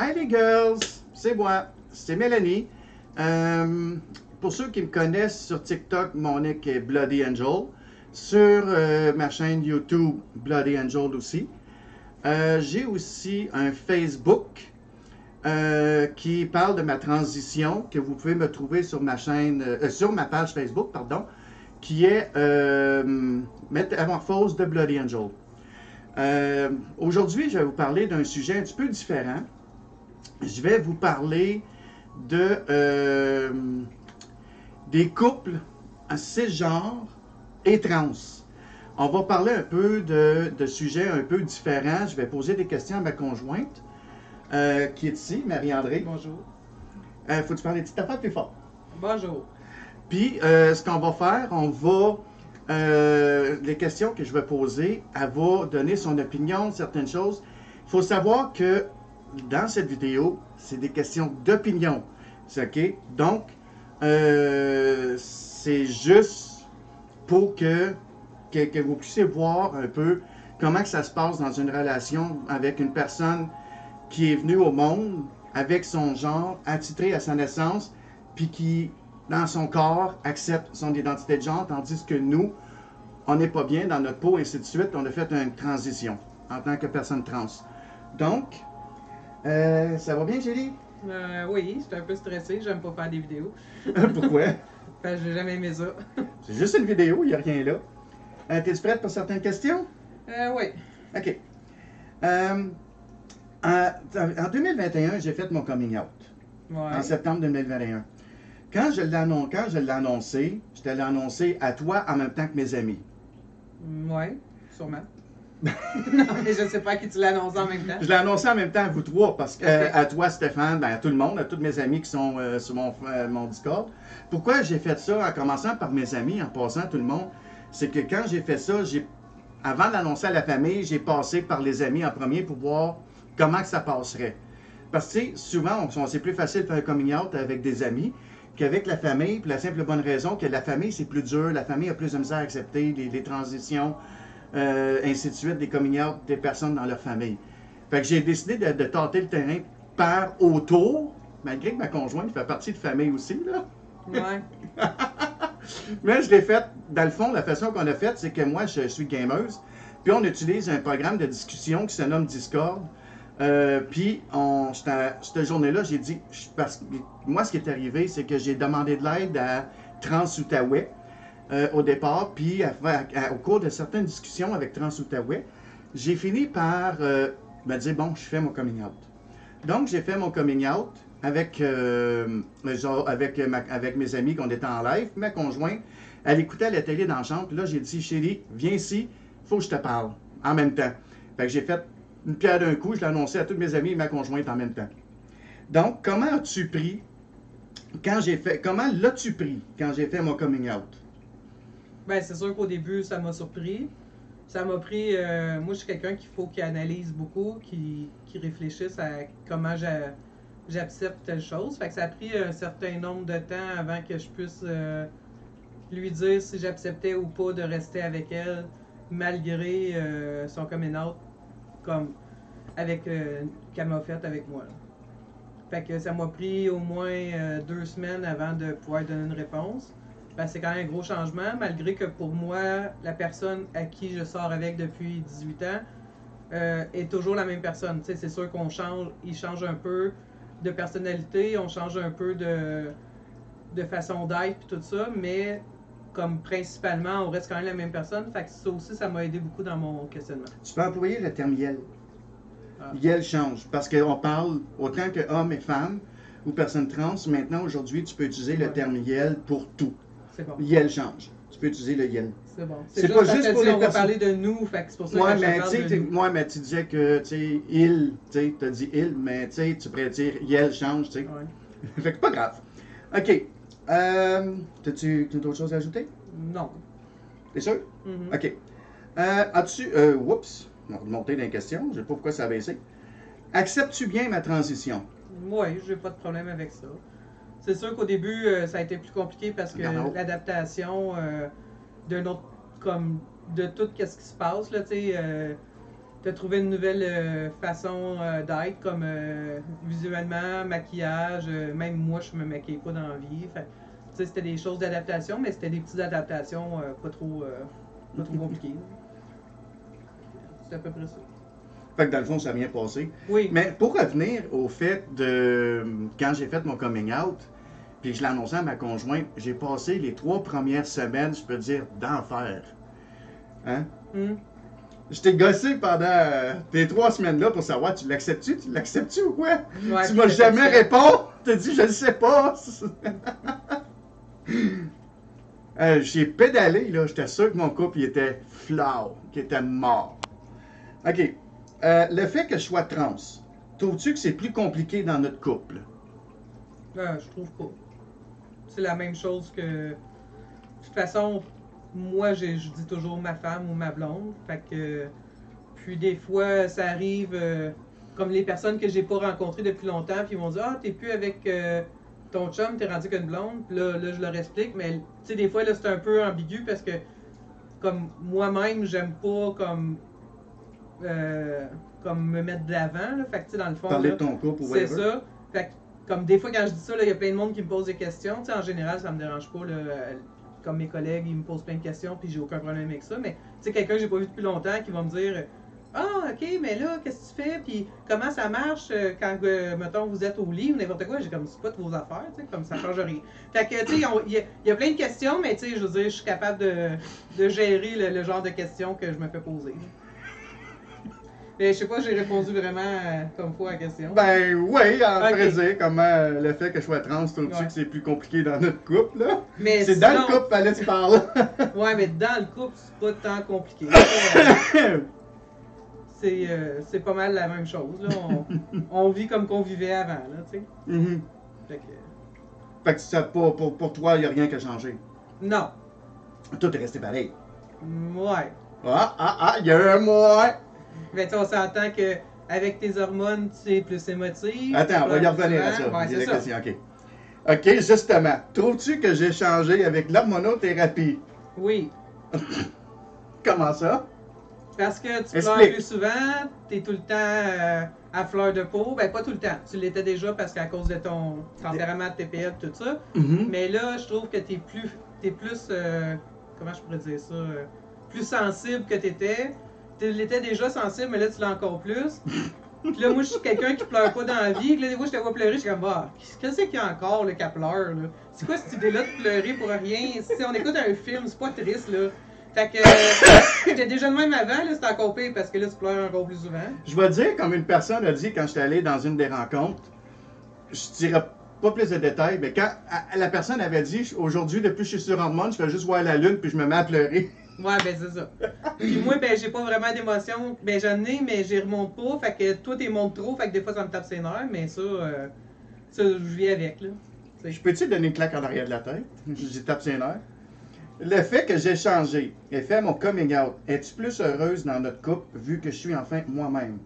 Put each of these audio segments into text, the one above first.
Hi les girls, c'est moi, c'est Mélanie. Pour ceux qui me connaissent sur TikTok, mon nick est Bloody Angel. Sur ma chaîne YouTube, Bloody Angel aussi. J'ai aussi un Facebook qui parle de ma transition, que vous pouvez me trouver sur ma chaîne, sur ma page Facebook, pardon, qui est Métamorphose de Bloody Angel. Aujourd'hui, je vais vous parler d'un sujet un petit peu différent. Je vais vous parler de des couples cisgenres et trans. On va parler un peu de sujets un peu différents. Je vais poser des questions à ma conjointe qui est ici, Marie-André. Bonjour. Faut-tu parler de petite affaire plus fort? Bonjour. Puis, ce qu'on va faire, on va... les questions que je vais poser, elle va donner son opinion, certaines choses. Il faut savoir que dans cette vidéo, c'est des questions d'opinion. C'est OK? Donc, c'est juste pour que vous puissiez voir un peu comment que ça se passe dans une relation avec une personne qui est venue au monde avec son genre attitré à sa naissance, puis qui, dans son corps, accepte son identité de genre, tandis que nous, on n'est pas bien dans notre peau, et ainsi de suite. On a fait une transition en tant que personne trans. Donc, ça va bien, Julie? Oui, je suis un peu stressée, j'aime pas faire des vidéos. Pourquoi? Parce que j'ai jamais aimé ça. C'est juste une vidéo, il n'y a rien là. T'es-tu prête pour certaines questions? Oui. OK. En 2021, j'ai fait mon coming out. Ouais. En septembre 2021. Quand je l'ai annoncé, je te l'ai annoncé à toi en même temps que mes amis. Ouais, sûrement. Non, mais je sais pas à qui tu l'as annoncé en même temps. Je l'ai annoncé en même temps à vous trois, parce que Ok. à toi, Stéphane, ben, à tout le monde, à tous mes amis qui sont sur mon Discord. Pourquoi j'ai fait ça, en commençant par mes amis, en passant à tout le monde, c'est que quand j'ai fait ça, avant de l'annoncer à la famille, j'ai passé par les amis en premier pour voir comment que ça passerait. Parce que, tu sais, souvent, c'est plus facile de faire un coming out avec des amis qu'avec la famille, pour la simple et bonne raison que la famille, c'est plus dur, la famille a plus de misère à accepter les transitions, ainsi de suite, des coming out des personnes dans leur famille. Fait que j'ai décidé de tâter le terrain par autour, malgré que ma conjointe fait partie de famille aussi, là. Ouais. Mais je l'ai fait, dans le fond, la façon qu'on a fait, c'est que moi, je suis gameuse, puis on utilise un programme de discussion qui se nomme Discord. Puis, cette journée-là, j'ai dit, parce que moi, ce qui est arrivé, c'est que j'ai demandé de l'aide à Trans-Outaouais au départ, puis au cours de certaines discussions avec Trans-Outaouais, j'ai fini par me dire, bon, je fais mon coming out. Donc, j'ai fait mon coming out avec mes amis qu'on était en live. Ma conjointe, elle écoutait la télé dans la chambre. Puis là, j'ai dit, chérie, viens ici, faut que je te parle en même temps. Fait que j'ai fait une pierre d'un coup, je l'ai annoncé à tous mes amis et ma conjointe en même temps. Donc, comment l'as-tu pris quand j'ai fait mon coming out? Ben, c'est sûr qu'au début, ça m'a surpris. Ça m'a pris. Moi, je suis quelqu'un qu'il analyse beaucoup, qui réfléchisse à comment j'accepte telle chose. Fait que ça a pris un certain nombre de temps avant que je puisse lui dire si j'acceptais ou pas de rester avec elle, malgré son coming out, comme qu'elle m'a fait avec moi. Là. Fait que ça m'a pris au moins 2 semaines avant de pouvoir donner une réponse. Ben, c'est quand même un gros changement, malgré que pour moi, la personne à qui je sors avec depuis 18 ans est toujours la même personne. T'sais, c'est sûr qu'on change, il change un peu de personnalité, on change un peu de façon d'être et tout ça, mais comme principalement, on reste quand même la même personne. Fait que ça aussi, ça m'a aidé beaucoup dans mon questionnement. Tu peux employer le terme YEL. Ah. YEL change, parce qu'on parle autant que hommes et femmes ou personnes trans. Maintenant, aujourd'hui, tu peux utiliser le terme YEL pour tout. C'est bon. YEL change. Tu peux utiliser le YEL. C'est bon. C'est pas juste pour les on va personnes. parler de nous, fait que c'est pour ça Ouais, que mais je parle de nous. moi, mais tu disais que, tu sais, il, tu sais, t'as dit il, mais tu sais, tu pourrais dire YEL change, tu sais. Ouais. Fait que pas grave. OK. T'as-tu d'autres choses à ajouter? Non. T'es sûr? Mhm. OK. As-tu, oups, on va remonter dans les questions, je sais pas pourquoi ça a baissé. Acceptes-tu bien ma transition? Oui, j'ai pas de problème avec ça. C'est sûr qu'au début, ça a été plus compliqué parce que Non. l'adaptation d'un autre, comme de tout ce qui se passe, là, tu sais, t'as trouvé une nouvelle façon d'être, comme visuellement, maquillage, même moi je me maquille pas dans la vie. Fait, c'était des choses d'adaptation, mais c'était des petites adaptations pas trop compliquées. C'est à peu près ça. Fait que dans le fond, ça a bien passé. Oui. Mais pour revenir au fait de quand j'ai fait mon coming out, puis je l'ai annoncé à ma conjointe, j'ai passé les 3 premières semaines, je peux dire, d'enfer. Hein? Je t'ai gossé pendant tes 3 semaines-là pour savoir, tu l'acceptes-tu ou quoi? Ouais, Tu m'as jamais répondu. T'as dit, je ne sais pas. J'ai pédalé, là. J'étais sûr que mon couple il était flau, qu'il était mort. OK. Le fait que je sois trans, trouves-tu que c'est plus compliqué dans notre couple? Je trouve pas. C'est la même chose que... De toute façon, moi, je dis toujours ma femme ou ma blonde. Fait que... Puis des fois, ça arrive... comme les personnes que j'ai pas rencontrées depuis longtemps, puis ils vont dire « Ah, t'es plus avec ton chum, t'es rendu qu'une blonde. » Puis là, je leur explique, mais tu sais, des fois, là, c'est un peu ambigu parce que comme moi-même, j'aime pas comme me mettre de l'avant, là. Fait que tu sais, dans le fond, Parler là, de ton couple ou c'est whatever. ça. Fait que, comme des fois, quand je dis ça, il y a plein de monde qui me pose des questions. Tu sais, en général, ça me dérange pas, là, comme mes collègues, ils me posent plein de questions, puis j'ai aucun problème avec ça. Mais tu sais, quelqu'un que j'ai pas vu depuis longtemps qui va me dire « Ah, ok, mais là, qu'est-ce que tu fais? Puis comment ça marche quand, mettons, vous êtes au lit ou n'importe quoi? » J'ai comme « C'est pas de vos affaires, tu sais, comme ça change rien. » Fait que, tu sais, il y a plein de questions, mais tu sais, je veux dire, je suis capable de gérer le genre de questions que je me fais poser. Mais je sais pas, j'ai répondu vraiment comme faut à la question. Ben oui, en Ok. vrai dire, comment le fait que je sois trans, trouves-tu Ouais. que c'est plus compliqué dans notre couple, là? Mais C'est sinon- dans le couple, fallait tu parles. Ouais, mais dans le couple, c'est pas tant compliqué. C'est pas mal la même chose. Là. On vit comme qu'on vivait avant, là, tu sais. Mhm. Fait que, Fait que ça, pour toi, il n'y a rien qui a changé. non. Tout est resté pareil. Ouais. Il y a un mois. Mais tu sais, on s'entend que avec tes hormones, tu es plus émotive. Attends, on va y plus revenir à ça. souvent. Ouais, Il y a c'est la ça. question, OK. OK, justement. Trouves-tu que j'ai changé avec l'hormonothérapie? Oui. Comment ça? Parce que tu Explique. pleures plus souvent, t'es tout le temps à fleur de peau. Ben, pas tout le temps. Tu l'étais déjà parce qu'à cause de ton tempérament de TPL, tout ça. Mhm. Mais là, je trouve que t'es plus comment je pourrais dire ça? Plus sensible que t'étais. Tu l'étais déjà sensible, mais là, tu l'as encore plus. Puis là, moi, je suis quelqu'un qui pleure pas dans la vie. Puis là, des fois, je te vois pleurer, je suis comme, ah, qu'est-ce qu'il y a encore, là, qu'elle pleure, là? C'est quoi cette idée-là de pleurer pour rien? Si on écoute un film, c'est pas triste, là. Fait que, j'étais déjà de même avant, là, c'est encore pire parce que là, tu pleures encore plus souvent. Je vais dire, comme une personne a dit quand j'étais allé dans une des rencontres, je dirais pas plus de détails, mais quand la personne avait dit, aujourd'hui, depuis que je suis sur hormones, je fais juste voir la lune puis je me mets à pleurer. Ouais, ben c'est ça. Puis moi, ben j'ai pas vraiment d'émotion. Ben j'en ai, mais j'y remonte pas. Fait que toi, t'es montes trop. Fait que des fois, ça me tape ses nerfs. Mais ça, ça je vis avec, là. T'sais. Je peux-tu donner une claque en arrière de la tête? J'ai tapé ses nerfs. Le fait que j'ai changé et fait mon coming out, es-tu plus heureuse dans notre couple vu que je suis enfin moi-même?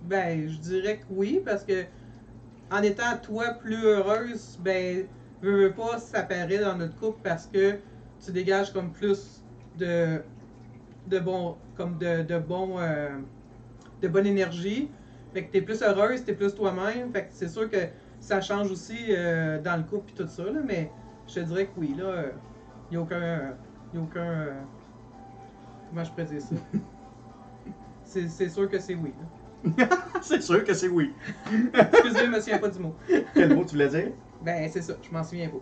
Ben, je dirais que oui, parce que en étant toi plus heureuse, ben, veux pas, ça paraît dans notre couple parce que tu dégages comme plus de bon, comme de bonne énergie. Fait que t'es plus heureuse, t'es plus toi-même. Fait que c'est sûr que ça change aussi dans le couple et tout ça, là, mais je te dirais que oui, là, y a aucun, comment je pourrais dire ça? C'est sûr que c'est oui, là. C'est sûr que c'est oui. Excusez, je me souviens pas du mot. Quel mot tu voulais dire? Ben, c'est ça, je m'en souviens pas.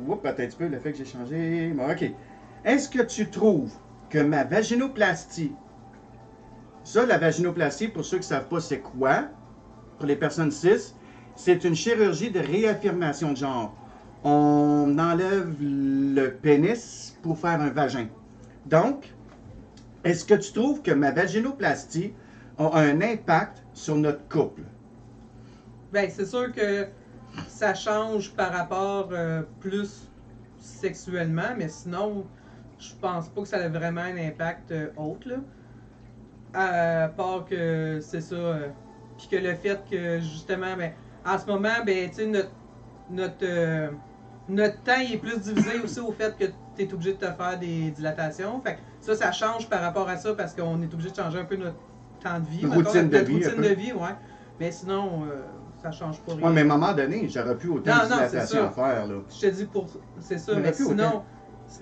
Oups, attends un petit peu, le fait que j'ai changé. Bon, OK. Est-ce que tu trouves que ma vaginoplastie, ça, la vaginoplastie, pour ceux qui ne savent pas c'est quoi, pour les personnes cis, c'est une chirurgie de réaffirmation de genre. On enlève le pénis pour faire un vagin. Donc, est-ce que tu trouves que ma vaginoplastie a un impact sur notre couple? Ben, c'est sûr que ça change par rapport plus sexuellement, mais sinon, je pense pas que ça a vraiment un impact autre, là. À part que c'est ça, puis que le fait que justement, ben, en ce moment, ben, tu sais, notre notre temps il est plus divisé aussi au fait que tu es obligé de te faire des dilatations. Fait que ça change par rapport à ça parce qu'on est obligé de changer un peu notre temps de vie. Routine de notre vie. Routine de vie, ouais. Mais sinon, ça change pas rien. Ouais, mais à un moment donné, j'aurais plus autant de dilatation à faire. Là. Je te dis c'est ça, mais sinon,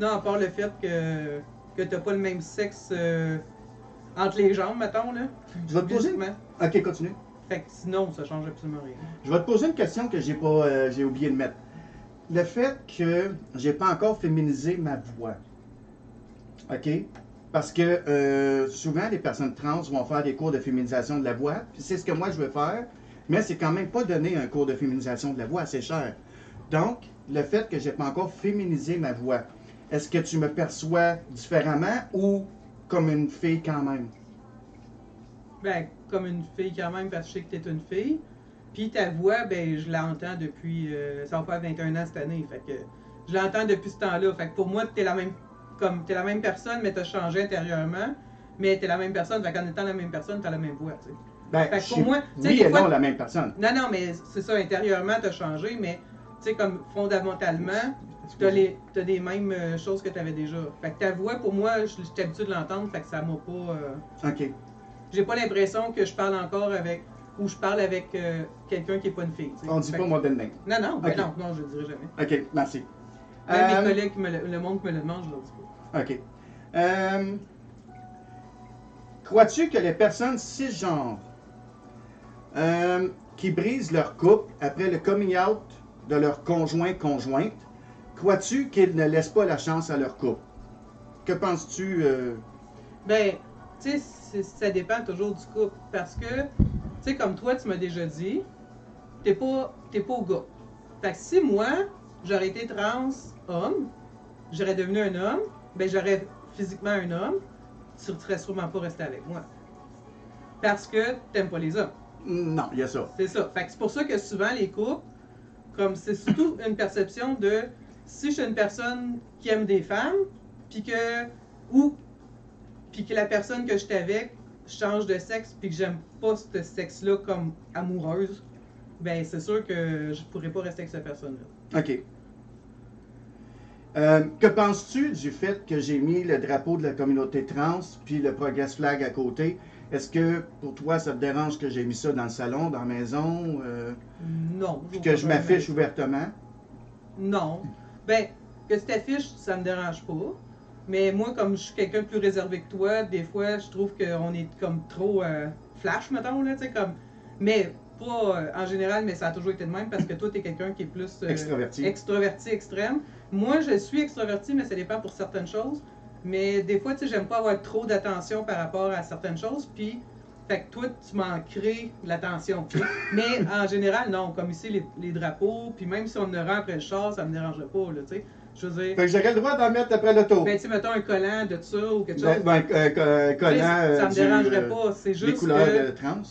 à part le fait que t'as pas le même sexe entre les jambes, mettons, là. Je vais te poser. Ok, continue. Fait que sinon, ça change absolument rien. Je vais te poser une question que j'ai oublié de mettre. Le fait que j'ai pas encore féminisé ma voix. OK? Parce que souvent, les personnes trans vont faire des cours de féminisation de la voix. Puis c'est ce que moi, je veux faire. Mais c'est quand même pas donner un cours de féminisation de la voix, c'est cher. Donc, le fait que j'ai pas encore féminisé ma voix, est-ce que tu me perçois différemment ou comme une fille quand même? Ben, comme une fille quand même, parce que je sais que t'es une fille. Puis ta voix, ben, je l'entends depuis... ça va faire 21 ans cette année. Fait que je l'entends depuis ce temps-là. Fait que pour moi, t'es la même personne, mais t'as changé intérieurement. Mais t'es la même personne. Fait qu'en étant la même personne, t'as la même voix, tu sais. Ben, fait que pour moi, oui et non la même personne. Non, mais c'est ça, intérieurement, t'as changé, mais tu sais, comme fondamentalement, t'as des mêmes choses que t'avais déjà. Fait que ta voix, pour moi, j'étais habitué de l'entendre, fait que ça m'a pas... OK. J'ai pas l'impression que je parle encore avec... Ou je parle avec quelqu'un qui est pas une fille. T'sais. On dit pas model name. Non, ben okay. non, je le dirai jamais. OK, merci. Même mes collègues, le monde qui me le demande, je leur dis pas. OK. Crois-tu que les personnes cisgenres qui brisent leur couple après le coming out de leur conjointe, crois-tu qu'ils ne laissent pas la chance à leur couple? Que penses-tu? Ben, tu sais, ça dépend toujours du couple. Parce que, tu sais, comme toi, tu m'as déjà dit, t'es pas au gars. Fait que si moi, j'aurais été trans homme, j'aurais devenu un homme, ben j'aurais physiquement un homme, tu ne serais sûrement pas resté avec moi. Parce que t'aimes pas les hommes. Non, il y a ça. C'est ça. Fait que c'est pour ça que souvent les couples, comme c'est surtout une perception de si je suis une personne qui aime des femmes, puis que la personne que je suis avec change de sexe, puis que j'aime pas ce sexe-là comme amoureuse, ben c'est sûr que je pourrais pas rester avec cette personne-là. OK. Que penses-tu du fait que j'ai mis le drapeau de la communauté trans puis le Progress Flag à côté? Est-ce que pour toi, ça te dérange que j'ai mis ça dans le salon, dans la maison? Non. Puis que je m'affiche ouvertement? Non. Ben, que tu t'affiches, ça me dérange pas. Mais moi, comme je suis quelqu'un de plus réservé que toi, des fois, je trouve qu'on est comme trop flash, mettons, là, tu sais, comme... Mais pas en général, mais ça a toujours été de même parce que toi, t'es quelqu'un qui est plus... extraverti, extrême. Moi, je suis extraverti, mais ça dépend pour certaines choses. Mais des fois, tu sais, j'aime pas avoir trop d'attention par rapport à certaines choses, puis... Fait que toi, tu m'en crées l'attention. Mais en général, non. Comme ici, les drapeaux, puis même si on en rend après le char, ça me dérangerait pas, là, tu sais. Je veux dire... Fait que j'aurais le droit d'en mettre après l'auto. Ben, tu sais, mettons un collant de ça ou quelque chose. Collant ça me dérangerait pas. C'est juste des couleurs que... de trans?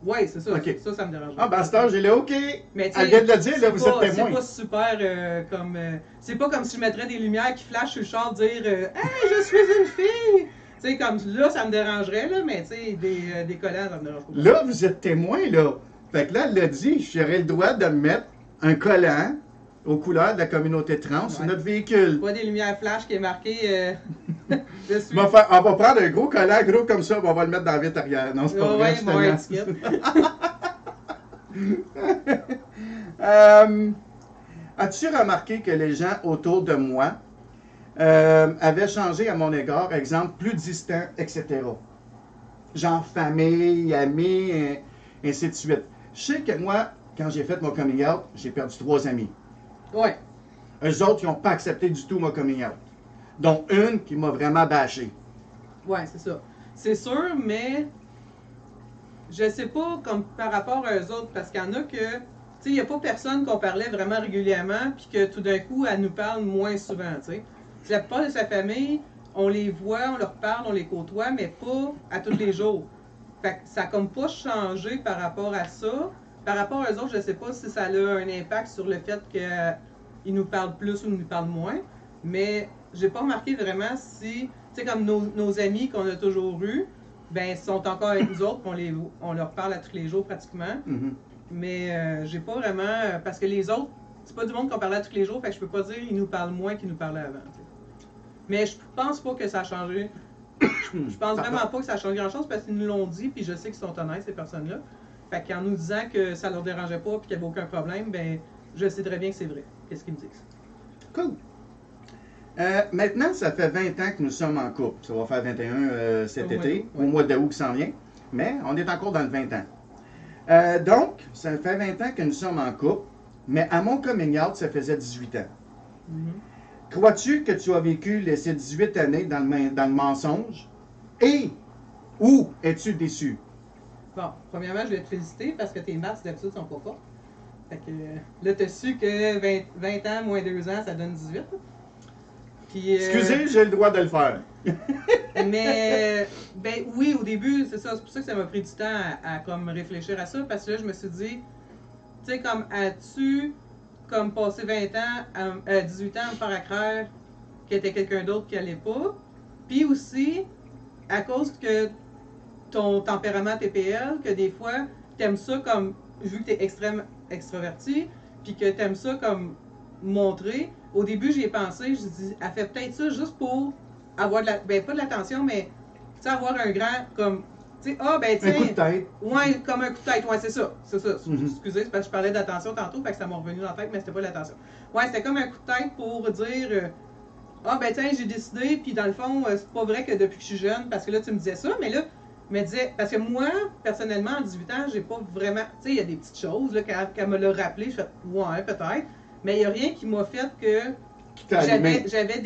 Oui, c'est ça. Okay. Ça me dérangerait pas. Ah, ben, à cette heure, j'ai le OK. Mais elle vient de le dire, là, vous êtes témoin. C'est pas super comme... c'est pas comme si je mettrais des lumières qui flashent sur le char, dire « Hey, je suis une fille! » Tu sais, comme là, ça me dérangerait, là, mais tu sais, des collants, ça me dérange pas. Là, vous êtes témoin, là. Fait que là, elle l'a dit, j'aurais le droit de mettre un collant aux couleurs de la communauté trans sur notre véhicule. Pas des lumières flash qui est marqué je suis... on va prendre un gros collant, gros comme ça, on va le mettre dans la vitre arrière. Non, c'est pas vrai, As-tu remarqué que les gens autour de moi avaient changé à mon égard, exemple, plus distant, etc. Genre famille, amis, ainsi de suite. Je sais que moi, quand j'ai fait mon coming out, j'ai perdu 3 amis. Ouais. Eux autres, ils n'ont pas accepté du tout mon coming out. Dont une qui m'a vraiment bâché. Ouais, c'est ça. C'est sûr, mais je sais pas comme par rapport à eux autres, parce qu'il y en a que, tu sais, il n'y a pas personne qu'on parlait vraiment régulièrement, puis que tout d'un coup, elle nous parle moins souvent, tu sais. La plupart de sa famille, on les voit, on leur parle, on les côtoie, mais pas à tous les jours. Fait que ça a comme pas changé par rapport à ça. Par rapport aux autres, je sais pas si ça a un impact sur le fait qu'ils nous parlent plus ou nous parlent moins, mais j'ai pas remarqué vraiment si, tu sais, comme nos amis qu'on a toujours eus, ben, sont encore avec nous autres, on leur parle à tous les jours pratiquement. Mm-hmm. Mais j'ai pas vraiment, parce que les autres, c'est pas du monde qu'on parlait tous les jours, fait que je peux pas dire qu'ils nous parlent moins qu'ils nous parlaient avant. T'sais. Mais je pense pas que ça a changé. Je pense vraiment pas que ça a changé grand-chose parce qu'ils nous l'ont dit, puis je sais qu'ils sont honnêtes, ces personnes-là. Fait qu'en nous disant que ça leur dérangeait pas puis qu'il n'y avait aucun problème, ben je sais très bien que c'est vrai. Qu'est-ce qu'ils me disent? Cool. Maintenant, ça fait 20 ans que nous sommes en couple. Ça va faire 21 cet été, au mois d'août qui s'en vient. Mais on est encore dans le 20 ans. Donc, ça fait 20 ans que nous sommes en couple, mais à mon coming out, ça faisait 18 ans. Crois-tu que tu as vécu ces 18 années dans le mensonge? Et ou es-tu déçu? Bon, premièrement, je vais te féliciter parce que tes maths d'habitude sont pas fortes. Fait que là, tu as su que 20 ans moins 2 ans, ça donne 18. Puis, excusez, j'ai le droit de le faire. Mais, ben oui, au début, c'est ça. C'est pour ça que ça m'a pris du temps à comme réfléchir à ça. Parce que là, je me suis dit, tu sais, comme, as-tu comme passé 20 ans, 18 ans à me faire accroire qu'il y était quelqu'un d'autre qui allait pas? Puis aussi, à cause que ton tempérament TPL, que des fois, t'aimes ça comme, vu que t'es extrême extraverti, puis que t'aimes ça comme montrer. Au début, j'y ai pensé, je dis, elle fait peut-être ça juste pour avoir de la, ben pas de l'attention, mais tu sais, avoir un grand, comme, tu sais, ah ben tiens, un coup de tête. Ouais, comme un coup de tête, ouais, c'est ça. Excusez, c'est parce que je parlais d'attention tantôt, fait que ça m'a revenu dans la tête, mais c'était pas l'attention. Ouais, c'était comme un coup de tête pour dire, ah ben tiens, j'ai décidé, puis dans le fond, c'est pas vrai que depuis que je suis jeune, parce que là, tu me disais ça, mais là, me disait, parce que moi, personnellement, à 18 ans, j'ai pas vraiment, tu sais, il y a des petites choses, là, qu'elle me l'a rappelé, je fais, ouais, peut-être, mais il n'y a rien qui m'a fait que j'avais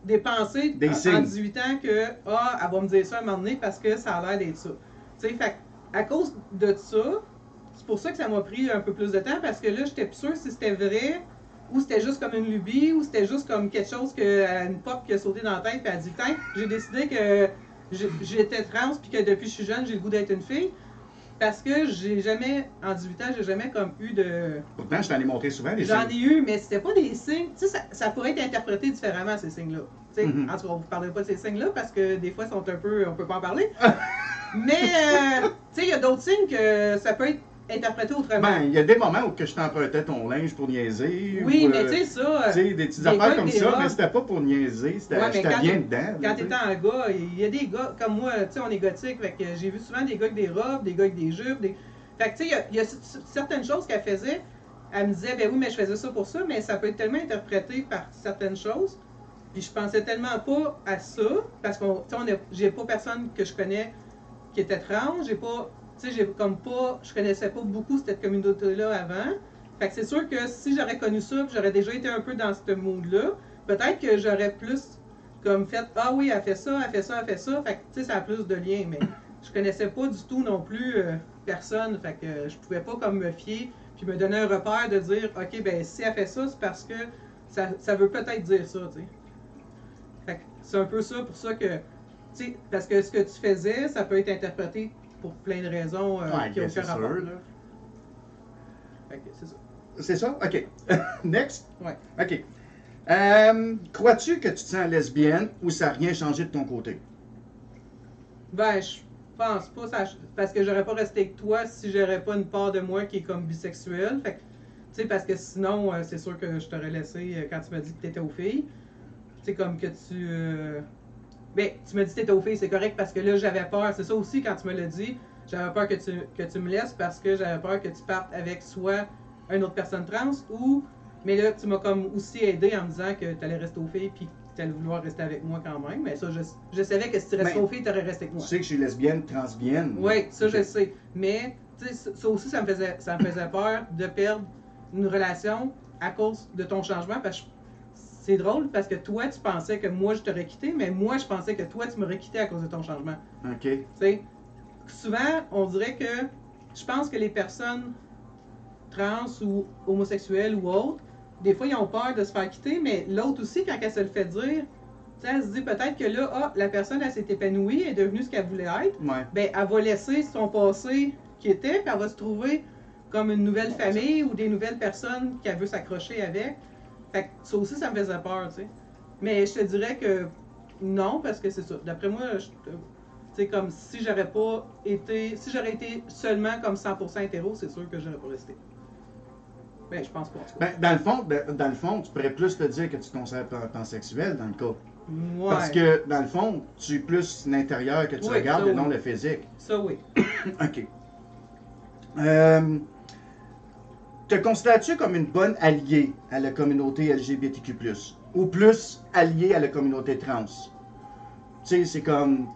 des pensées en 18 ans que, ah, elle va me dire ça à un moment donné parce que ça a l'air d'être ça. Tu sais, fait à cause de ça, c'est pour ça que ça m'a pris un peu plus de temps parce que là, j'étais plus sûre si c'était vrai ou c'était juste comme une lubie ou c'était juste comme quelque chose que une pop qui a sauté dans la tête et à 18 ans, j'ai décidé que j'étais trans puis que depuis que je suis jeune, j'ai le goût d'être une fille. Parce que j'ai jamais, en 18 ans, j'ai jamais comme eu de... Pourtant, je t'en ai montré souvent des signes. J'en ai eu, mais c'était pas des signes. Tu sais, ça pourrait être interprété différemment, ces signes-là. Tu sais, en tout cas, on ne vous parlera pas de ces signes-là parce que des fois, ils sont un peu... On peut pas en parler. Mais, tu sais, il y a d'autres signes que ça peut être interprété autrement. Ben, il y a des moments où que je t'empruntais ton linge pour niaiser. Oui, ou, mais tu sais, ça... Tu sais, des petites affaires comme ça, mais c'était pas pour niaiser. J'étais bien dedans. Quand t'étais un gars, il y a des gars comme moi, tu sais, on est gothique, fait que j'ai vu souvent des gars avec des robes, des gars avec des jupes, Fait que tu sais, il y a certaines choses qu'elle faisait, elle me disait, ben oui, mais je faisais ça pour ça, mais ça peut être tellement interprété par certaines choses. Puis je pensais tellement pas à ça, parce que j'ai pas personne que je connais qui était trans, j'ai pas, tu sais, je connaissais pas beaucoup cette communauté-là avant. Fait que c'est sûr que si j'aurais connu ça, puis j'aurais déjà été un peu dans ce mood-là, peut-être que j'aurais plus comme fait, ah oui, elle fait ça, elle fait ça, elle fait ça. Fait que tu sais, ça a plus de liens, mais je connaissais pas du tout non plus personne, fait que je pouvais pas comme me fier, puis me donner un repère de dire, ok, ben si elle fait ça, c'est parce que ça veut peut-être dire ça, tu sais. Fait que c'est un peu ça, pour ça que, tu sais, parce que ce que tu faisais, ça peut être interprété pour plein de raisons qui n'ont aucun rapport. Là. Fait que c'est ça. C'est ça? OK. Next? Ouais. OK. Crois-tu que tu te sens lesbienne ou ça n'a rien changé de ton côté? Ben, je pense pas, parce que j'aurais pas resté avec toi si j'aurais pas une part de moi qui est comme bisexuelle. Fait que, tu sais, parce que sinon, c'est sûr que je t'aurais laissé quand tu m'as dit que t'étais aux filles. Tu sais, comme que tu... Ben, tu m'as dit que t'étais aux filles, c'est correct, parce que là, j'avais peur. C'est ça aussi, quand tu me l'as dit, j'avais peur que tu me laisses parce que j'avais peur que tu partes avec soit une autre personne trans ou... Mais là, tu m'as comme aussi aidé en me disant que tu allais rester aux filles puis que tu allais vouloir rester avec moi quand même. Mais ça, je savais que si tu restais aux filles, tu aurais resté avec moi. Tu sais que je suis lesbienne, transbienne. Oui, ça, je sais. Mais, tu sais, ça aussi, ça me faisait peur de perdre une relation à cause de ton changement. Parce que c'est drôle parce que toi, tu pensais que moi, je t'aurais quitté, mais moi, je pensais que toi, tu m'aurais quitté à cause de ton changement. OK. Tu sais, souvent, on dirait que je pense que les personnes trans ou homosexuelles ou autres, des fois, ils ont peur de se faire quitter, mais l'autre aussi, quand elle se le fait dire, elle se dit peut-être que là, ah, la personne, elle s'est épanouie, elle est devenue ce qu'elle voulait être, ben, elle va laisser son passé qui était, puis elle va se trouver comme une nouvelle famille ou des nouvelles personnes qu'elle veut s'accrocher avec. Fait que ça aussi, ça me faisait peur, tu sais. Mais je te dirais que non, parce que c'est ça. D'après moi, c'est comme si j'aurais été seulement comme 100% hétéro, c'est sûr que j'aurais pas resté. Ben, je pense pas. En tout cas. Ben, dans le fond, tu pourrais plus te dire que tu te considères pansexuel dans le cas. Ouais. Parce que, dans le fond, tu es plus l'intérieur que tu Oui, regardes ça, et non oui. le physique. Ça, oui. OK. Te considères-tu comme une bonne alliée à la communauté LGBTQ+, ou plus alliée à la communauté trans? Tu sais, c'est comme...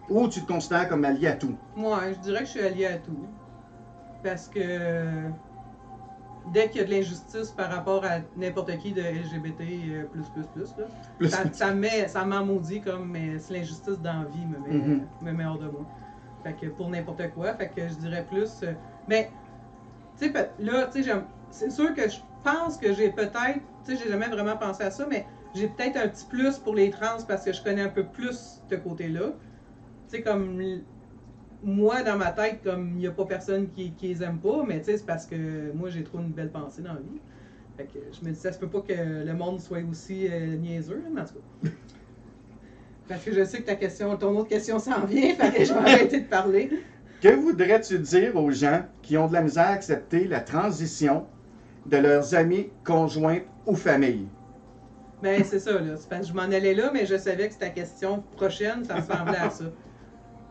Ou tu te considères comme allié à tout? Moi, je dirais que je suis allié à tout. Parce que dès qu'il y a de l'injustice par rapport à n'importe qui de LGBT, là, ça m'en maudit comme si l'injustice dans la vie me met hors de moi. Fait que pour n'importe quoi, fait que je dirais plus. Mais, tu sais, là, tu sais, c'est sûr que je pense que j'ai peut-être, tu sais, j'ai jamais vraiment pensé à ça, mais j'ai peut-être un petit plus pour les trans parce que je connais un peu plus ce côté-là. Tu sais, comme moi, dans ma tête, comme il n'y a pas personne qui les aime pas, mais tu sais, c'est parce que moi, j'ai trop une belle pensée dans la vie. Fait que je me dis, ça se peut pas que le monde soit aussi niaiseux, mais en tout cas. Parce que je sais que ton autre question s'en vient, fait que je vais arrêter de parler. Que voudrais-tu dire aux gens qui ont de la misère à accepter la transition de leurs amis, conjoints ou famille? Ben, c'est ça, là. C'est parce que je m'en allais là, mais je savais que ta question prochaine, ça ressemblait à ça.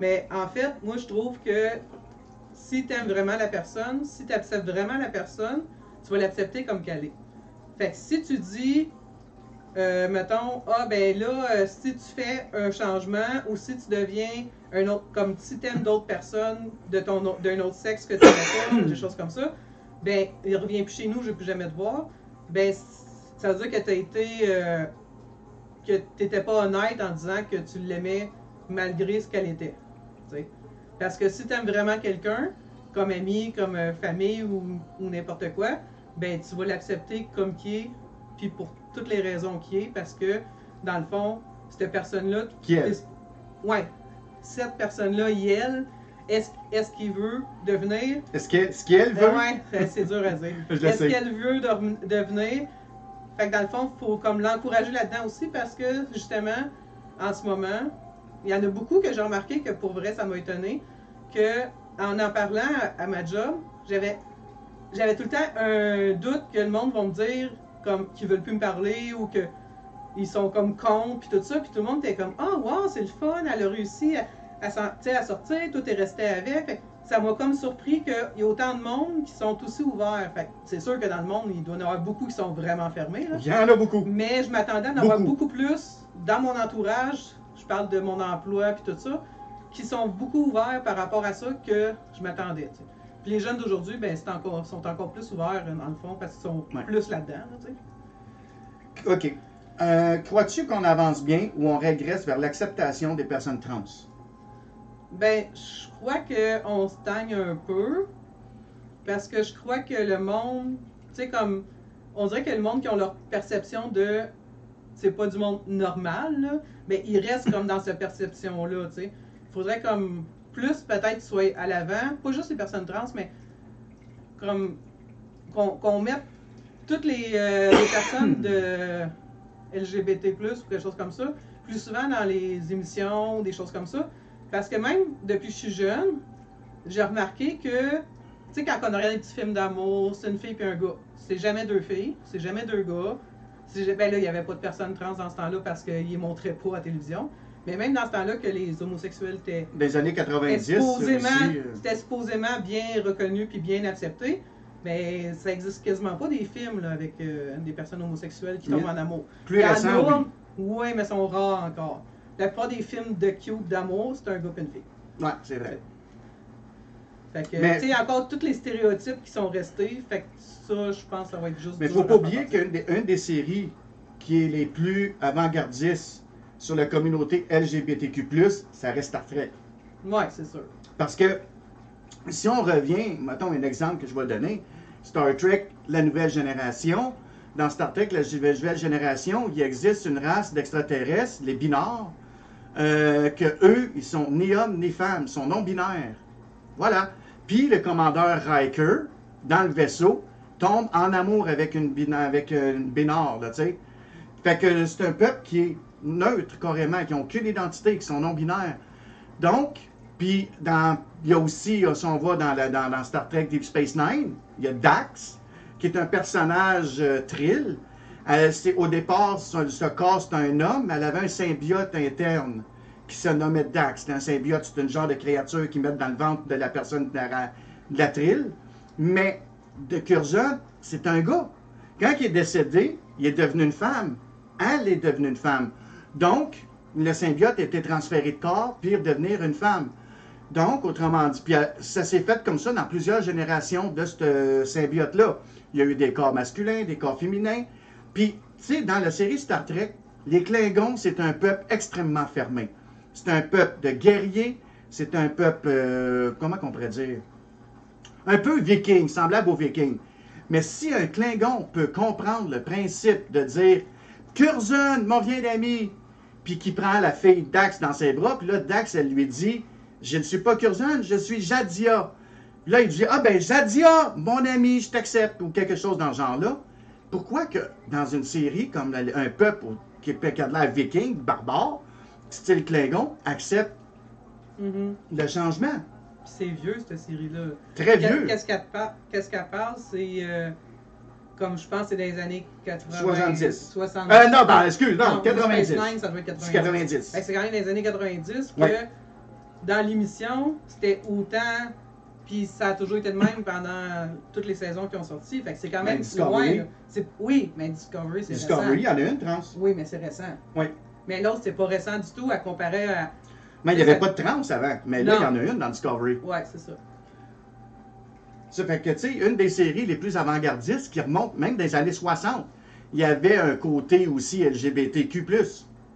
Mais en fait, moi, je trouve que si tu aimes vraiment la personne, si tu acceptes vraiment la personne, tu vas l'accepter comme qu'elle est. Fait que si tu dis, mettons, ah ben là, si tu fais un changement ou si tu deviens un autre, comme si tu aimes d'autres personnes d'un autre sexe que tu n'aimes pas, des choses comme ça, ben, il revient plus chez nous, je ne vais plus jamais te voir, ben, ça veut dire que tu as été, que tu n'étais pas honnête en disant que tu l'aimais malgré ce qu'elle était. T'sais. Parce que si tu aimes vraiment quelqu'un, comme ami, comme famille ou n'importe quoi, ben tu vas l'accepter comme qui est, puis pour toutes les raisons qui est, parce que dans le fond, cette personne-là, qui est, ouais, cette personne-là, est-ce qu'il veut devenir? Ce qu'elle veut? Ouais, c'est dur à dire. Est-ce qu'elle veut devenir? Fait que dans le fond, il faut comme l'encourager là-dedans aussi, parce que justement, en ce moment, il y en a beaucoup que j'ai remarqué que pour vrai, ça m'a étonné, que en parlant à ma job, j'avais tout le temps un doute que le monde va me dire comme qu'ils veulent plus me parler ou que ils sont comme cons puis tout ça, puis tout le monde était comme ah wow, c'est le fun, elle a réussi à sortir, tout est resté avec. Fait que ça m'a comme surpris qu'il y a autant de monde qui sont aussi ouverts. Fait que c'est sûr que dans le monde, il doit y en avoir beaucoup qui sont vraiment fermés. Là. Il y en a beaucoup. Mais je m'attendais à en avoir beaucoup plus dans mon entourage. Je parle de mon emploi puis tout ça, qui sont beaucoup ouverts par rapport à ça que je m'attendais. T'sais. Puis les jeunes d'aujourd'hui, ben, sont encore plus ouverts dans le fond parce qu'ils sont plus là-dedans. Là, OK. Crois-tu qu'on avance bien ou on régresse vers l'acceptation des personnes trans? Ben, je crois qu'on stagne un peu parce que je crois que le monde, tu sais, comme on dirait que le monde qui ont leur perception de c'est pas du monde normal, là, mais ils restent comme dans cette perception-là, tu sais. Il faudrait comme plus peut-être soit à l'avant, pas juste les personnes trans, mais comme qu'on mette toutes les personnes de LGBT+, ou quelque chose comme ça, plus souvent dans les émissions, des choses comme ça. Parce que même depuis que je suis jeune, j'ai remarqué que, tu sais, quand on regarde des petits films d'amour, c'est une fille et un gars. C'est jamais deux filles, c'est jamais deux gars. Ben là, il n'y avait pas de personnes trans dans ce temps-là parce qu'ils ne les montraient pas à la télévision. Mais même dans ce temps-là, que les homosexuels étaient des années 90, c'était supposément bien reconnu puis bien accepté. Mais ça n'existe quasiment pas des films là, avec des personnes homosexuelles qui tombent en amour. Plus récent, oui, mais sont rares encore. La plupart des films de cute d'amour, c'est un gars et une fille. Ouais, c'est vrai. Fait que, tu sais, il y a encore tous les stéréotypes qui sont restés. Fait que ça, je pense que ça va être juste. Mais il ne faut pas oublier qu'une des séries qui est les plus avant-gardistes sur la communauté LGBTQ+, ça reste Star Trek. Ouais, c'est sûr. Parce que, si on revient, mettons un exemple que je vais donner, Star Trek, la nouvelle génération. Dans Star Trek, la nouvelle génération, il existe une race d'extraterrestres, les binars, que eux, ils sont ni hommes ni femmes, ils sont non-binaires. Voilà. Puis le commandeur Riker, dans le vaisseau, tombe en amour avec une binare, là, tu sais. Fait que c'est un peuple qui est neutre, carrément, qui n'ont aucune identité, qui sont non-binaires. Donc, puis il y a aussi, si on va dans Star Trek Deep Space Nine, il y a Dax, qui est un personnage Trill. Au départ, ce corps, c'est un homme, mais elle avait un symbiote interne qui se nommait Dax. C'est un symbiote, c'est un genre de créature qu'ils mettent dans le ventre de la personne de la Trill. Mais de Curzon, c'est un gars. Quand il est décédé, il est devenu une femme. Elle est devenue une femme. Donc, le symbiote a été transféré de corps, puis devenir une femme. Donc, autrement dit, puis ça s'est fait comme ça dans plusieurs générations de ce symbiote-là. Il y a eu des corps masculins, des corps féminins. Puis, tu sais, dans la série Star Trek, les Klingons, c'est un peuple extrêmement fermé. C'est un peuple de guerriers, c'est un peuple, comment on pourrait dire, un peu viking, semblable aux vikings. Mais si un Klingon peut comprendre le principe de dire « Curzon, mon vieil ami », puis qui prend la fille Dax dans ses bras, puis là, Dax, elle lui dit « Je ne suis pas Curzon, je suis Jadia ». Là, il dit « Ah ben, Jadia, mon ami, je t'accepte », ou quelque chose dans ce genre-là. Pourquoi que dans une série comme un peuple qui a de l'air viking, barbare, style Klingon, accepte le changement? C'est vieux, cette série-là. Très vieux. Qu'est-ce qu'elle parle? C'est, comme je pense, c'est dans les années 80. 70. 70. Non, ben, excuse, non, 90. Space Nine, ça doit être 90. C'est 90. C'est quand même dans les années 90 que Ouais. dans l'émission, c'était autant, puis ça a toujours été de même pendant toutes les saisons qui ont sorti. Fait que c'est quand même Discovery. loin. Oui, mais Discovery, c'est Discovery, il y récent. en a une trans. Oui, mais c'est récent. Oui. Mais l'autre, c'est pas récent du tout à comparer à. Mais il n'y avait pas de trans avant. Mais là, Non. il y en a une dans Discovery. Ouais, c'est ça. Ça fait que, tu sais, une des séries les plus avant-gardistes qui remonte même des années 60. Il y avait un côté aussi LGBTQ+,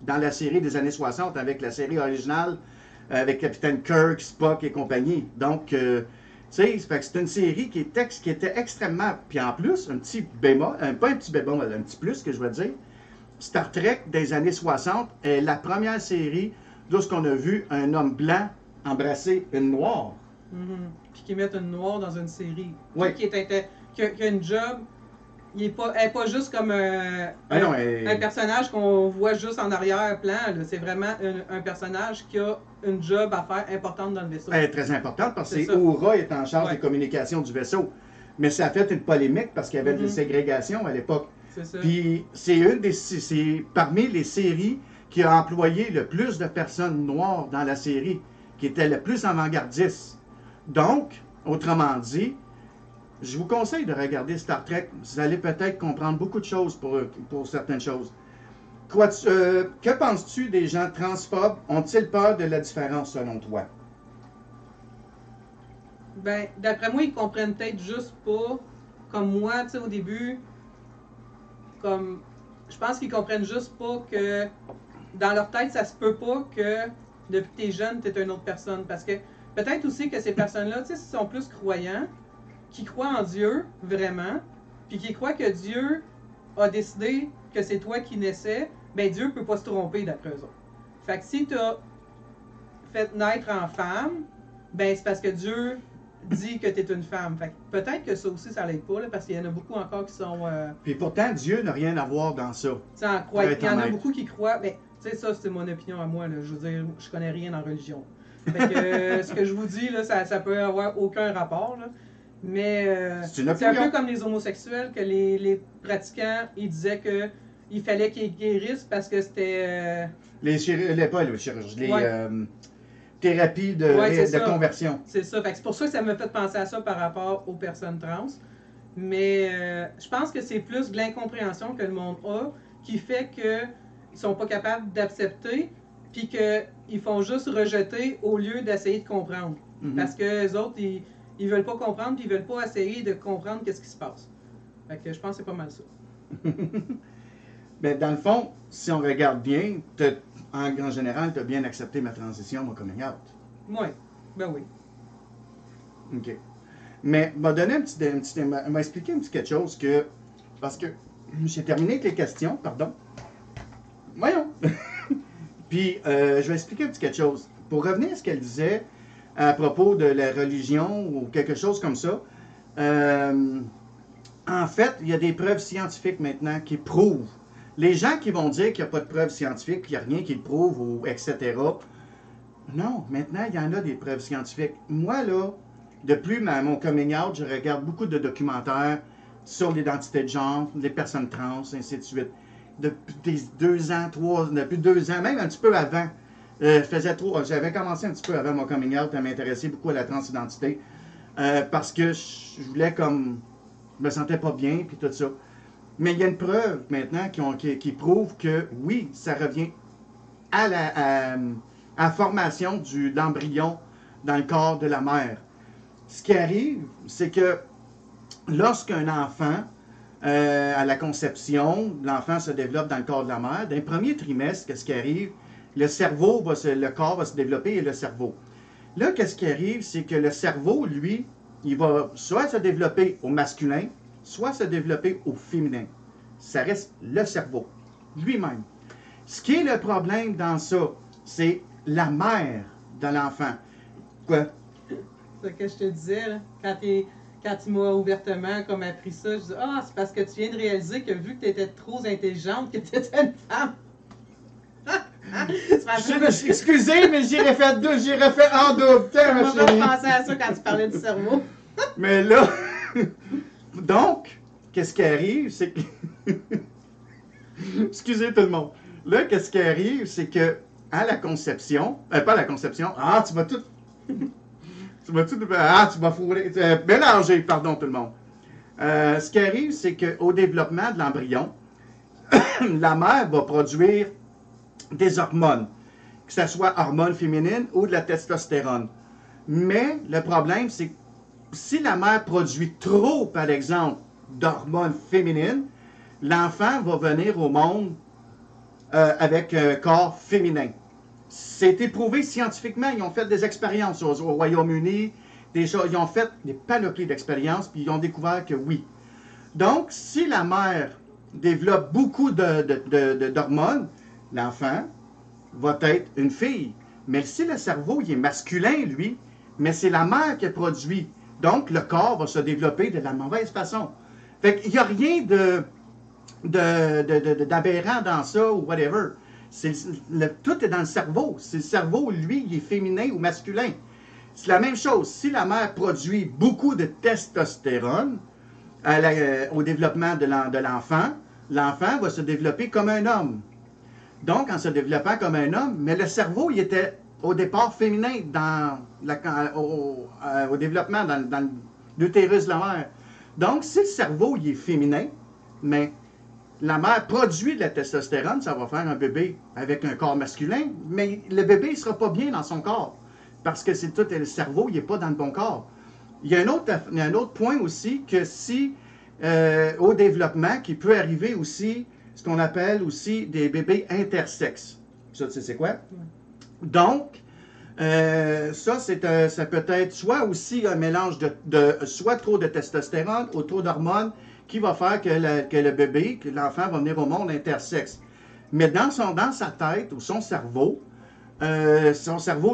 dans la série des années 60, avec la série originale, avec Capitaine Kirk, Spock et compagnie. Donc, tu sais, c'est une série qui était extrêmement... Puis en plus, un petit bémol, pas un petit bémol, mais un petit plus que je veux dire, Star Trek des années 60 est la première série d'où on a vu un homme blanc embrasser une noire. Puis qu'ils mettent une noire dans une série. Oui. Qui a une job. Elle n'est pas juste comme un personnage qu'on voit juste en arrière-plan. C'est vraiment un personnage qui a une job à faire importante dans le vaisseau. Elle est très importante parce que C'est c'est ça. Uhura est en charge des communications du vaisseau. Mais ça a fait une polémique parce qu'il y avait de ségrégation à l'époque. C'est ça. Puis c'est parmi les séries qui a employé le plus de personnes noires dans la série, qui était le plus avant-gardiste. Donc, autrement dit, je vous conseille de regarder Star Trek. Vous allez peut-être comprendre beaucoup de choses pour certaines choses. Que penses-tu des gens transphobes? Ont-ils peur de la différence selon toi? Ben, d'après moi, ils comprennent peut-être juste pas, comme moi, tu sais, au début, comme, je pense qu'ils comprennent juste pas que, dans leur tête, ça se peut pas que, depuis que t'es jeune, t'es une autre personne. Parce que, peut-être aussi que ces personnes-là, tu sais, sont plus croyants, qui croient en Dieu, vraiment, puis qui croient que Dieu a décidé que c'est toi qui naissais, ben Dieu peut pas se tromper d'après eux autres. Fait que si t'as fait naître en femme, ben c'est parce que Dieu dit que t'es une femme. Fait que peut-être que ça aussi, ça l'aide pas, là, parce qu'il y en a beaucoup encore qui sont... Puis pourtant, Dieu n'a rien à voir dans ça. il y en a beaucoup qui croient... Mais tu sais, ça, c'est mon opinion à moi. Là. Je veux dire, je connais rien en religion. Fait que ce que je vous dis, là, ça peut avoir aucun rapport. Là. Mais c'est un peu comme les homosexuels, que les pratiquants, ils disaient que il fallait qu'ils guérissent parce que c'était... thérapies de conversion. C'est ça. C'est pour ça que ça m'a fait penser à ça par rapport aux personnes trans. Mais je pense que c'est plus de l'incompréhension que le monde a qui fait qu'ils sont pas capables d'accepter puis qu'ils font juste rejeter au lieu d'essayer de comprendre. Parce que les autres, ils veulent pas comprendre puis ils veulent pas essayer de comprendre qu'est-ce qui se passe. Fait que je pense que c'est pas mal ça. Mais dans le fond, si on regarde bien, en général, tu as bien accepté ma transition, mon coming out. Oui, ben oui. OK. Mais m'a donné m'a expliqué un petit quelque chose que... Parce que j'ai terminé avec les questions, pardon. Voyons. Puis, je vais expliquer un petit quelque chose. Pour revenir à ce qu'elle disait à propos de la religion ou quelque chose comme ça, en fait, il y a des preuves scientifiques maintenant qui prouvent. Les gens qui vont dire qu'il n'y a pas de preuves scientifiques, qu'il n'y a rien qui le prouve, ou etc. Non, maintenant, il y en a des preuves scientifiques. Moi, là, depuis mon coming out, je regarde beaucoup de documentaires sur l'identité de genre, les personnes trans, ainsi de suite. Depuis depuis 2 ans, même un petit peu avant. J'avais commencé un petit peu avant mon coming out à m'intéresser beaucoup à la transidentité. Parce que je voulais comme... Je me sentais pas bien, puis tout ça. Mais il y a une preuve maintenant qui prouve que oui, ça revient à la formation de l'embryon dans le corps de la mère. Ce qui arrive, c'est que lorsqu'un enfant, à la conception, l'enfant se développe dans le corps de la mère, dans le premier trimestre, qu'est-ce qui arrive? Le corps va se développer et le cerveau. Là, qu'est-ce qui arrive? C'est que le cerveau, lui, il va soit se développer au masculin, soit se développer au féminin. Ça reste le cerveau, lui-même. Ce qui est le problème dans ça, c'est la mère de l'enfant. Quoi? C'est ce que je te disais, là, quand tu m'as ouvertement comme appris ça, je dis ah, c'est parce que tu viens de réaliser que vu que tu étais trop intelligente, que tu étais une femme. Excusez, mais j'irais fait en double. Je m'as pas pensé à ça quand tu parlais du cerveau. Mais là, donc, qu'est-ce qui arrive, c'est que... Excusez tout le monde. Là, qu'est-ce qui arrive, c'est que à la conception, pas à la conception, tu m'as tout... tu m'as fourré, mélangé, pardon tout le monde. Ce qui arrive, c'est qu'au développement de l'embryon, la mère va produire des hormones, que ce soit hormones féminines ou de la testostérone. Mais le problème, c'est que si la mère produit trop, par exemple, d'hormones féminines, l'enfant va venir au monde avec un corps féminin. C'est éprouvé scientifiquement. Ils ont fait des expériences au Royaume-Uni, ils ont fait des panoplies d'expériences, puis ils ont découvert que oui. Donc, si la mère développe beaucoup d'hormones, l'enfant va être une fille. Mais si le cerveau il est masculin, lui, mais c'est la mère qui produit. Donc, le corps va se développer de la mauvaise façon. Fait qu'il n'y a rien d'aberrant dans ça ou whatever. Tout est dans le cerveau. C'est le cerveau, lui, il est féminin ou masculin. C'est la même chose. Si la mère produit beaucoup de testostérone au développement de l'enfant, l'enfant va se développer comme un homme. Donc, en se développant comme un homme, mais le cerveau, il était au départ féminin au développement dans l'utérus de la mère. Donc, si le cerveau il est féminin, mais la mère produit de la testostérone, ça va faire un bébé avec un corps masculin, mais le bébé ne sera pas bien dans son corps, parce que le cerveau il n'est pas dans le bon corps. Il y a un autre point aussi, que si, au développement, qui peut arriver aussi, ce qu'on appelle aussi des bébés intersexes. Ça, tu sais c'est quoi? Donc, ça peut être soit aussi un mélange soit trop de testostérone ou trop d'hormones qui va faire que le bébé, que l'enfant va venir au monde intersexe. Mais dans sa tête ou son cerveau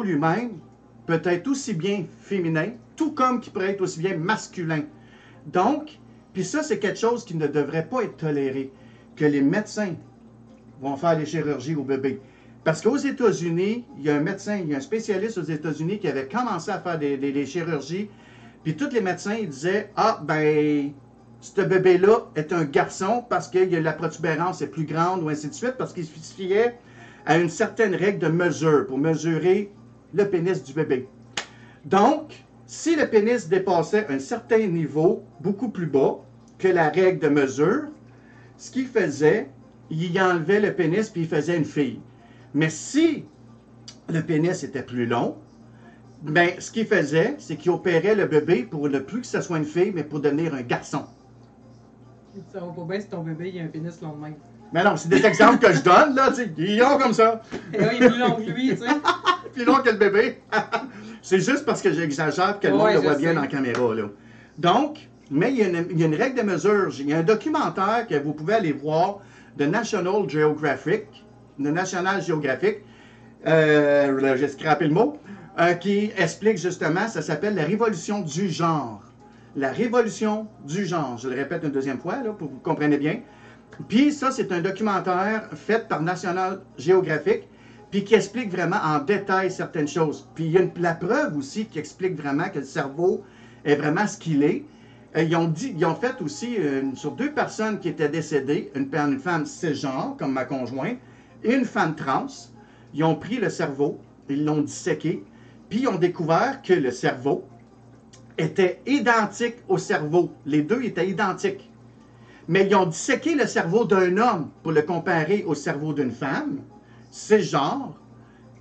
lui-même peut être aussi bien féminin, tout comme qu'il pourrait être aussi bien masculin. Donc, puis ça, c'est quelque chose qui ne devrait pas être toléré, que les médecins vont faire les chirurgies au bébé. Parce qu'aux États-Unis, il y a un spécialiste aux États-Unis qui avait commencé à faire des chirurgies, puis tous les médecins ils disaient, ce bébé-là est un garçon parce que la protubérance est plus grande ou ainsi de suite, parce qu'il se fiait à une certaine règle de mesure pour mesurer le pénis du bébé. Donc, si le pénis dépassait un certain niveau, beaucoup plus bas que la règle de mesure, ce qu'il faisait, il enlevait le pénis puis il faisait une fille. Mais si le pénis était plus long, ben, ce qu'il faisait, c'est qu'il opérait le bébé pour ne plus que ce soit une fille, mais pour devenir un garçon. Ça va pas bien si ton bébé il a un pénis long de même. Mais non, c'est des exemples que je donne, là, tu sais, ils ont comme ça. Et là, il est plus long que lui, tu sais. Plus long que le bébé. C'est juste parce que j'exagère pour que le monde le voit bien dans la caméra, là. Donc, mais il y a une règle de mesure. Il y a un documentaire que vous pouvez aller voir de National Geographic, j'ai scrappé le mot, qui explique justement, ça s'appelle la révolution du genre. La révolution du genre. Je le répète une deuxième fois, là, pour que vous compreniez bien. Puis ça, c'est un documentaire fait par National Geographic, puis qui explique vraiment en détail certaines choses. Puis il y a la preuve aussi qui explique vraiment que le cerveau est vraiment ce qu'il est. Ils ont fait aussi, sur 2 personnes qui étaient décédées, une femme cisgenre, comme ma conjointe, et une femme trans, ils ont pris le cerveau, ils l'ont disséqué, puis ils ont découvert que le cerveau était identique au cerveau. Les deux étaient identiques. Mais ils ont disséqué le cerveau d'un homme pour le comparer au cerveau d'une femme, cisgenre,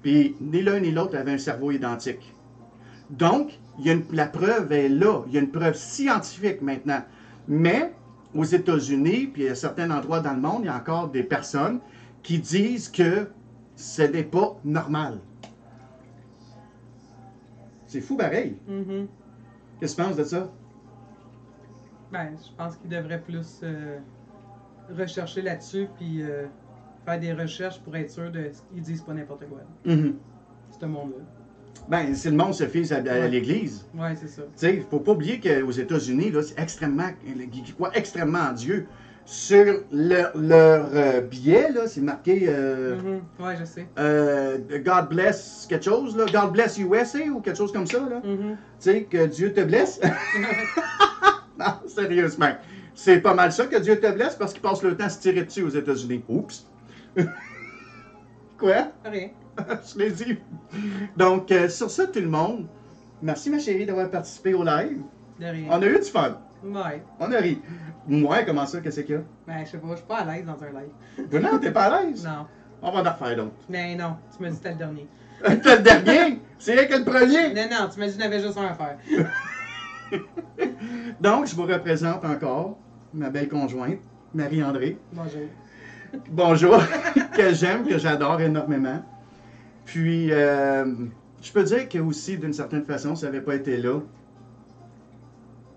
puis ni l'un ni l'autre avait un cerveau identique. Donc, la preuve est là. Il y a une preuve scientifique maintenant. Mais, aux États-Unis, puis à certains endroits dans le monde, il y a encore des personnes qui disent que ce n'est pas normal. C'est fou pareil. Mm-hmm. Qu'est-ce que tu penses de ça? Ben, je pense qu'ils devraient plus rechercher là-dessus, puis faire des recherches pour être sûr qu'ils disent pas n'importe quoi. Mm-hmm. Ce monde-là. Ben, si le monde se fie à l'Église. Ouais, c'est ça. Tu sais, il ne faut pas oublier qu'aux États-Unis, là, c'est extrêmement, ils croient extrêmement en Dieu. Sur leur billet, là, c'est marqué Ouais, je sais. God bless quelque chose, là, God bless USA ou quelque chose comme ça. Là. Tu sais, que Dieu te blesse. Non, sérieusement. C'est pas mal ça que Dieu te blesse parce qu'ils passent le temps à se tirer dessus aux États-Unis. Oups. Quoi? Rien. Je l'ai dit. Donc, sur ça, tout le monde, merci ma chérie d'avoir participé au live. De rien. On a eu du fun. Ouais. On a ri. Moi, comment ça? Qu'est-ce qu'il y a? Ben, je sais pas, je suis pas à l'aise dans un live. Non, t'es pas à l'aise? Non. On va en refaire d'autres. Mais non, tu m'as dit que c'était le dernier. T'as le dernier? C'est rien que le premier? Non, tu m'as dit qu'il y en avait juste un à faire. Donc, je vous représente encore ma belle conjointe, Marie-André. Bonjour. Bonjour, que j'aime, que j'adore énormément. Puis, je peux dire que aussi, d'une certaine façon, si ça n'avait pas été là,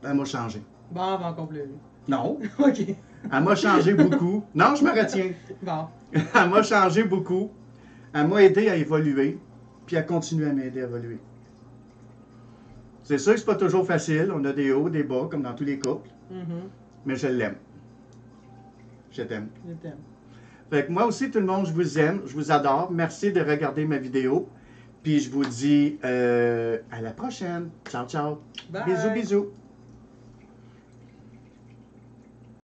elle m'a changé. Bon, on va encore plus. Non, OK. elle m'a changé beaucoup. Non, je me retiens. Bon. Elle m'a changé beaucoup. Elle m'a aidé à évoluer, puis elle continue à m'aider à évoluer. C'est sûr que c'est pas toujours facile. On a des hauts, des bas, comme dans tous les couples. Mais je l'aime. Je t'aime. Je t'aime. Fait que moi aussi, tout le monde, je vous aime, je vous adore. Merci de regarder ma vidéo. Puis je vous dis à la prochaine. Ciao, ciao. Bye. Bisous, bisous.